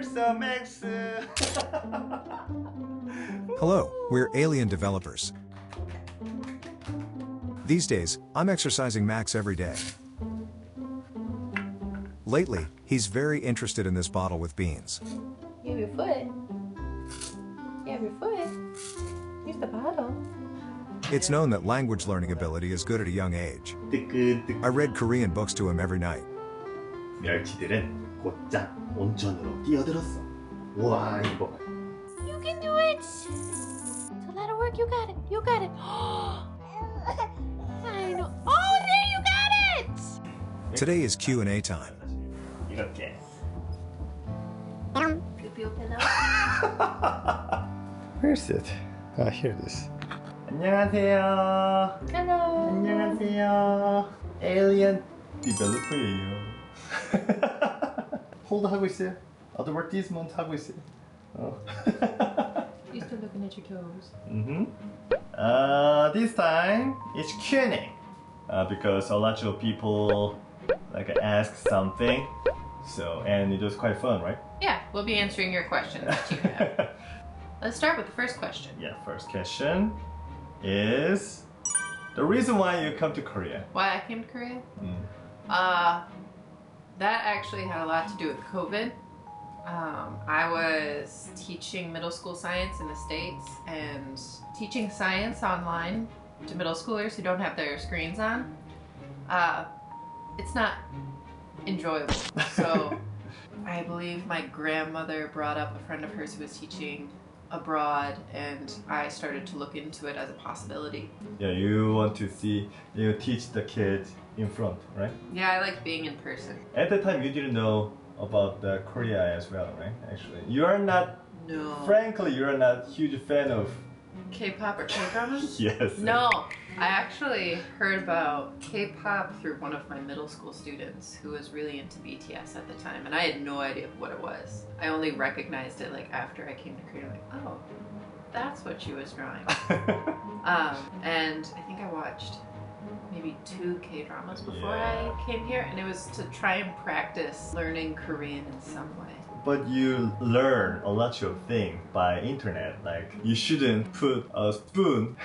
some X. Hello, we're Alien Developers. These days, I'm exercising Max every day. Lately, he's very interested in this bottle with beans. You have your foot. You have your foot. Here's the bottle. It's known that language learning ability is good at a young age. 뜨끈뜨끈. I read Korean books to him every night. 멸치들은 곧장 온천으로 뛰어들었어. 우와, 이거 봐. You can do it. It's a lot of work. You got it. You got it. I know. Oh, there you got it. Today is Q&A time. 이렇게. Pew pillow. Where's it? Ah, here it is. 안녕하세요. Hello. 안녕하세요. Alien Developer예요. 홀드 하고 있어요. Other work this month 하고 있어요. You're still looking at your toes. This time it's Q&A. Because a lot of people like ask something. So, and it was quite fun, right? Yeah, we'll be answering your questions that you have. Let's start with the first question. Yeah, first question is the reason why you come to Korea. Why I came to Korea? That actually had a lot to do with COVID. I was teaching middle school science in the States and teaching science online to middle schoolers who don't have their screens on. It's not enjoyable. So I believe my grandmother brought up a friend of hers who was teaching abroad, and I started to look into it as a possibility. Yeah, you want to see, you teach the kids in front, right? Yeah, I like being in person. At the time, you didn't know about the Korea as well, right? Actually, you are not. No. Frankly, you are not huge fan of. K-pop or K-dramas? Yes. No, I actually heard about K-pop through one of my middle school students who was really into BTS at the time, and I had no idea what it was. I only recognized it like after I came to Korea, like, oh, that's what she was drawing. And I think I watched maybe 2 K-dramas before I came here, and it was to try and practice learning Korean in some way. But you learn a lot of things by internet. Like you shouldn't put a spoon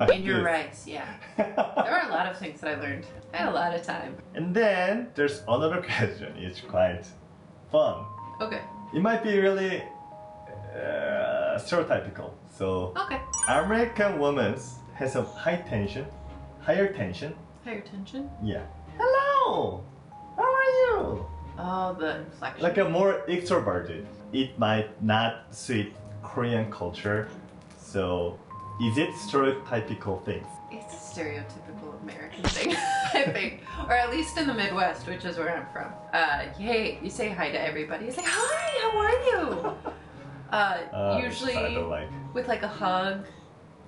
like In your this. rice, yeah. There were a lot of things that I learned. I had a lot of time. And then there's another question. It's quite fun. Okay. It might be really stereotypical. So Okay. American women has a higher tension. Higher tension? Yeah. Hello. How are you? Oh, the inflection. Like a more extroverted. It might not suit Korean culture. So is it stereotypical things? It's a stereotypical American thing, I think. Or at least in the Midwest, which is where I'm from. Hey, you say hi to everybody. It's like, hi, how are you? Usually I don't like. with like a hug.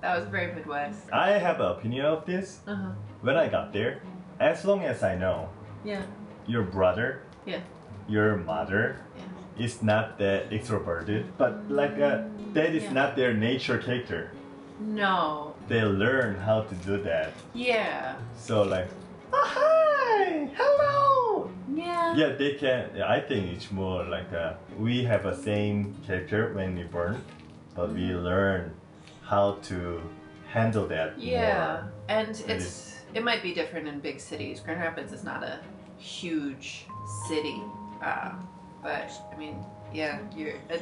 That was very Midwest. I have an opinion of this. Uh-huh. When I got there, as long as I know Yeah. your brother, Yeah. your mother Yeah. is not that extroverted, but like that is Yeah. not their nature character. No. They learn how to do that. Yeah. So like, oh, hi, hello. Yeah. Yeah, they can. I think it's more like we have a same character when we born, but we learn how to handle that. Yeah. more. And it might be different in big cities. Grand Rapids is not a huge city, but I mean, yeah,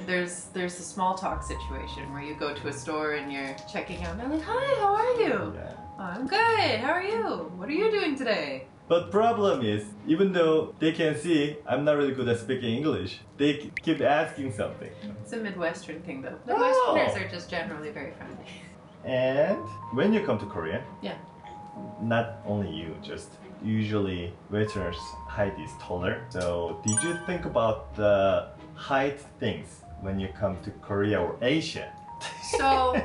there's a small talk situation where you go to a store and you're checking out and they're like, hi, how are you? Yeah. Oh, I'm good, how are you? What are you doing today? But problem is, even though they can see I'm not really good at speaking English, they keep asking something. It's a Midwestern thing though. Oh. Midwesterners are just generally very friendly. And when you come to Korea, Yeah. not only you, just usually Westerners' height is taller. So did you think about the height things when you come to Korea or Asia? So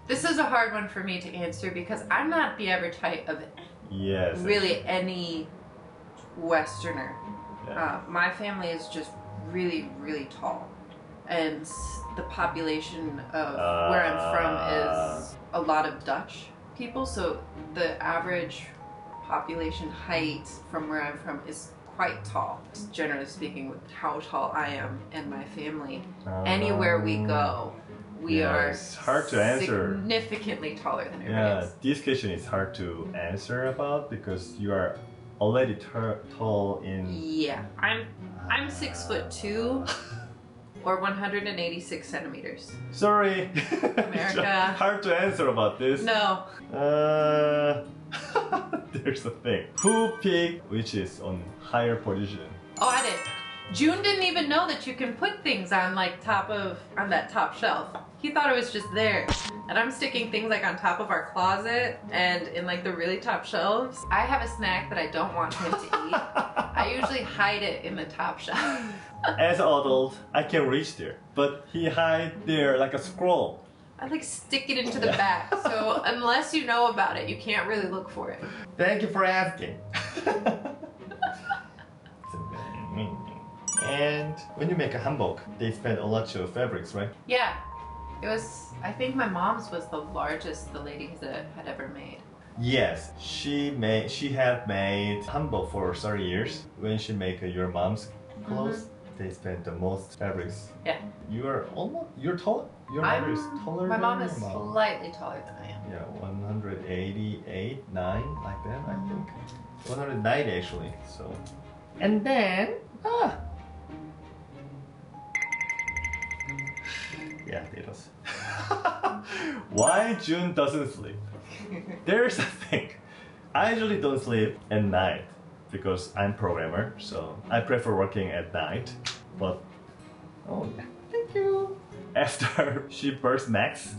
this is a hard one for me to answer because I'm not the average height of Yes. really any Westerner. Yeah. My family is just really, really tall. And the population of where I'm from is a lot of Dutch people. So the average population height from where I'm from is quite tall. Generally speaking, with how tall I am and my family, anywhere we go, we are it's hard to answer. Significantly taller than everybody Yeah, else. this question is hard to answer about because you are already tall in. Yeah, I'm 6'2" or 186 centimeters. Sorry, America. hard to answer about this. No. There's a thing. Who picked which is on higher position? Oh, I did. June didn't even know that you can put things on like on that top shelf. He thought it was just there. And I'm sticking things like on top of our closet and in like the really top shelves. I have a snack that I don't want him to eat. I usually hide it in the top shelf. As an adult, I can reach there, but he hide there like a scroll. I like stick it into the back. So unless you know about it, you can't really look for it. Thank you for asking. And when you make a hanbok, they spend a lot of fabrics, right? Yeah. It was, I think my mom's was the largest the lady had ever made. Yes, she had made hanbok for 30 years. When she make your mom's clothes, they spent the most fabrics. Yeah. You're tall. Your mother is taller My than mom your is mom. slightly taller than I am. Yeah, 188, 9, like that, I think. 190 actually. So, and then yeah, it does. Why June doesn't sleep? There's a thing. I usually don't sleep at night because I'm programmer, so I prefer working at night. But oh yeah, thank you. After she bursts Max,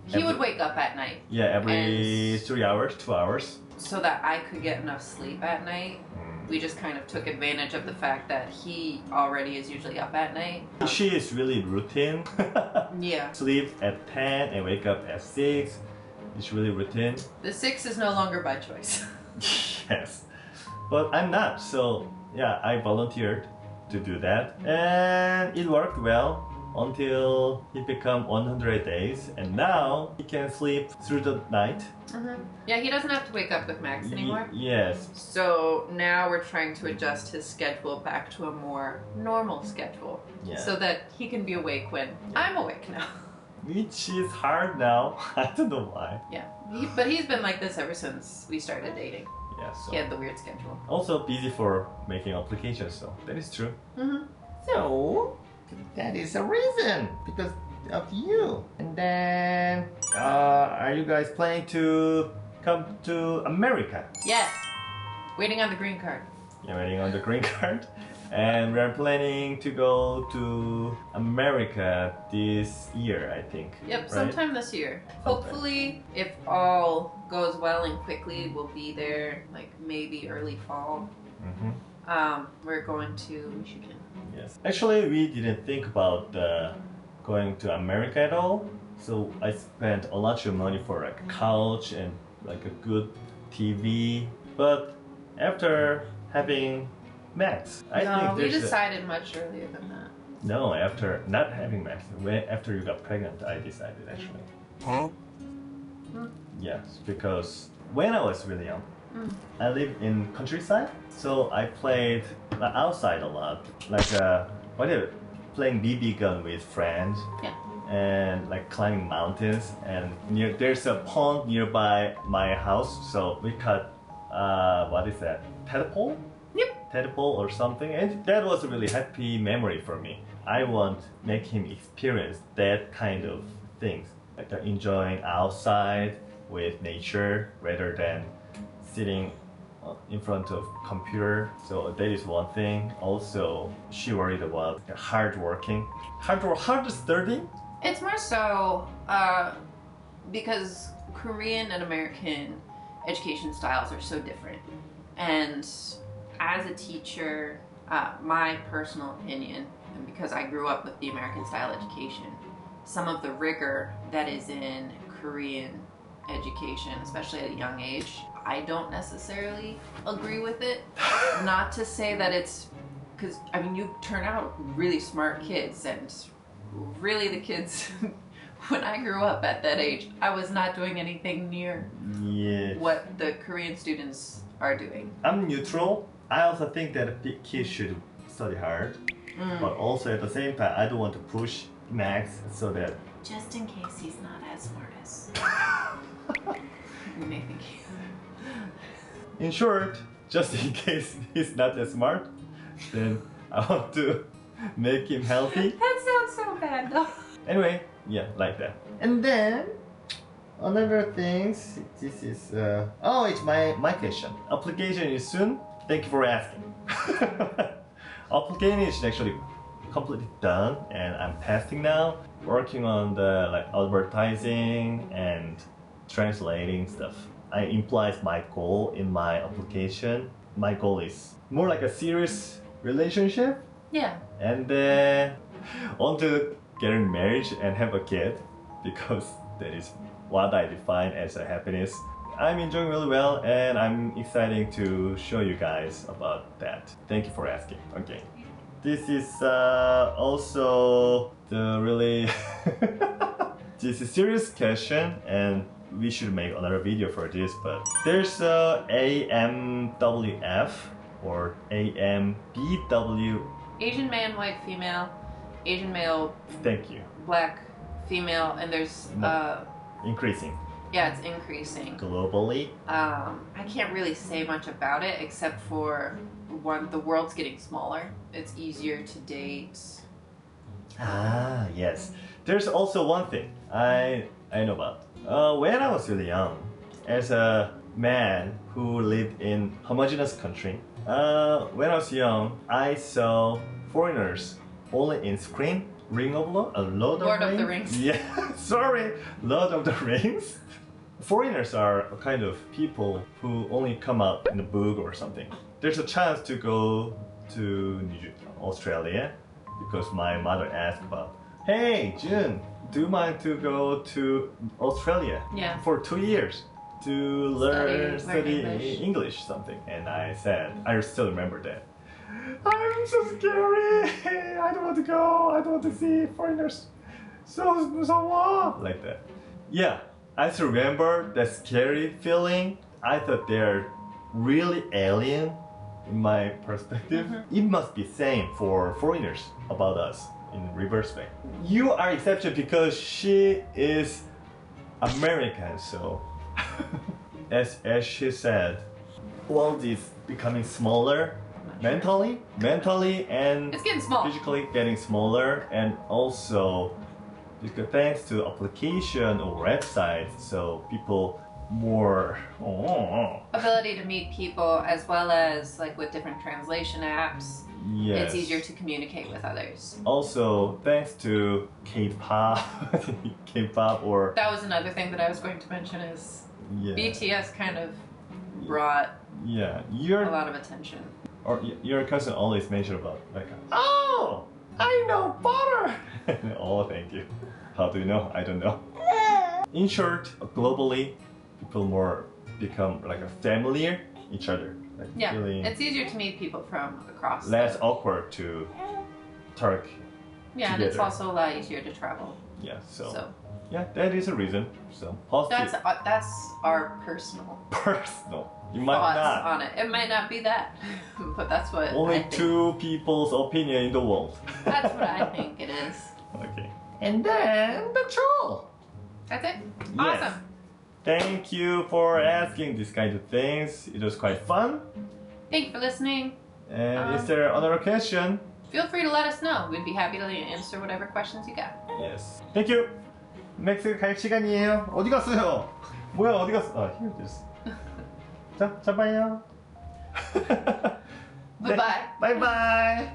He would wake up at night. yeah, every And 3 hours, 2 hours. so that I could get enough sleep at night. We just kind of took advantage of the fact that he already is usually up at night. She is really routine. Yeah. Sleep at 10 and wake up at 6. It's really routine. The 6 is no longer by choice. Yes. But I'm not. So yeah, I volunteered to do that. And it worked well until he became 100 days. And now he can sleep through the night. Yeah, he doesn't have to wake up with Max anymore. Yes. So now we're trying to adjust his schedule back to a more normal schedule. Yeah. So that he can be awake when I'm awake now. Which is hard now. I don't know why. Yeah. But he's been like this ever since we started dating. Yeah, so He had the weird schedule. also busy for making applications, so that is true. Mm-hmm. So that is a reason because of you. And then, are you guys planning to come to America? Yes. Waiting on the green card. You're waiting on the green card, and we are planning to go to America this year, I think. Yep, right? sometime this year. Hopefully, if all goes well and quickly, we'll be there like maybe early fall. We're going to Michigan. Yes. Actually, we didn't think about going to America at all. So I spent a lot of money for like a couch and like a good TV. But after having Max, I think we there's decided much earlier than that. no. After not having Max, after you got pregnant, I decided actually. Huh? Yes, because when I was really young, I live in countryside, so I played outside a lot, like playing BB gun with friends, Yeah. and like climbing mountains. And there's a pond nearby my house, so we cut what is that? Tadpole? Yep. Tadpole or something, and that was a really happy memory for me. I want to make him experience that kind of things, like enjoying outside with nature rather than sitting in front of computer. So that is one thing. Also, she worried about hard studying. It's more so because Korean and American education styles are so different. And as a teacher, my personal opinion, and because I grew up with the American style education, some of the rigor that is in Korean education, especially at a young age, I don't necessarily agree with it. Not to say that it's because, I mean, you turn out really smart kids, and really the kids when I grew up at that age, I was not doing anything near Yeah. what the Korean students are doing. I'm neutral I also think that kids should study hard, but also at the same time, I don't want to push Max so that. Just in case he's not as smart as you may think he is. In short, just in case he's not as smart, then I want to make him healthy. That sounds so bad though. Anyway, yeah, like that. And then another things. This is oh, it's my question. Application is soon. Thank you for asking. Application is actually completely done, and I'm testing now. Working on the like advertising and translating stuff. I implies my goal in my application. My goal is more like a serious relationship, Yeah. and then want to get married and have a kid because that is what I define as a happiness. I'm enjoying really well, and I'm excited to show you guys about that. Thank you for asking. Okay. This is also the really this is serious question, and we should make another video for this. But there's a AMWF or AMBW. Asian man, white female, Asian male, Thank you. black female, and there's Increasing yeah, it's increasing. globally. I can't really say much about it except for one, the world's getting smaller. It's easier to date. Ah, yes. There's also one thing I know about. When I was really young, as a man who lived in homogeneous country, when I was young, I saw foreigners only in screen. Ring of Lord, Lord of the Rings. Yeah, sorry, Lord of the Rings. Foreigners are a kind of people who only come out in a book or something. There's a chance to go to Australia because my mother asked about, hey, June, do you mind to go to Australia Yeah. for 2 years to learn Study English something? And I said, I still remember that. I'm so scary. I don't want to go. I don't want to see foreigners. So what? Like that. Yeah, I still remember that scary feeling. I thought they're really alien in my perspective. It must be same for foreigners about us in reverse way. You are exception because she is American, so as she said, world is becoming smaller mentally and It's getting small. physically getting smaller, and also because thanks to application or websites, so people more Ability to meet people as well as like with different translation apps. yes. It's easier to communicate with others. Also, thanks to K-pop, K-pop or That was another thing that I was going to mention is yeah, BTS kind of brought yeah, a lot of attention. your cousin always mentioned about like, oh, I know butter. Oh, thank you. How do you know? I don't know. In short, globally, people more become like a familiar each other. Like Yeah, feeling it's easier to meet people from across. less the- awkward to talk. yeah, and it's together. also a lot easier to travel. Yeah, so So yeah, that is a reason. So positive, that's our personal personal. You might thoughts not. on it. It might not be that, but that's what I Only think. 2 people's opinion in the world. That's what I think it is. Okay. And then the troll. That's it. Yes. Awesome. Thank you for asking these kind of things. It was quite fun. Thank you for listening. And is there another question? Feel free to let us know. We'd be happy to answer whatever questions you got. Yes. Thank you. 맥스 갈 시간이에요. 어디 갔어요? 뭐야 어디 갔어? 아, here it is. 자, 봐요. Bye-bye. Bye bye.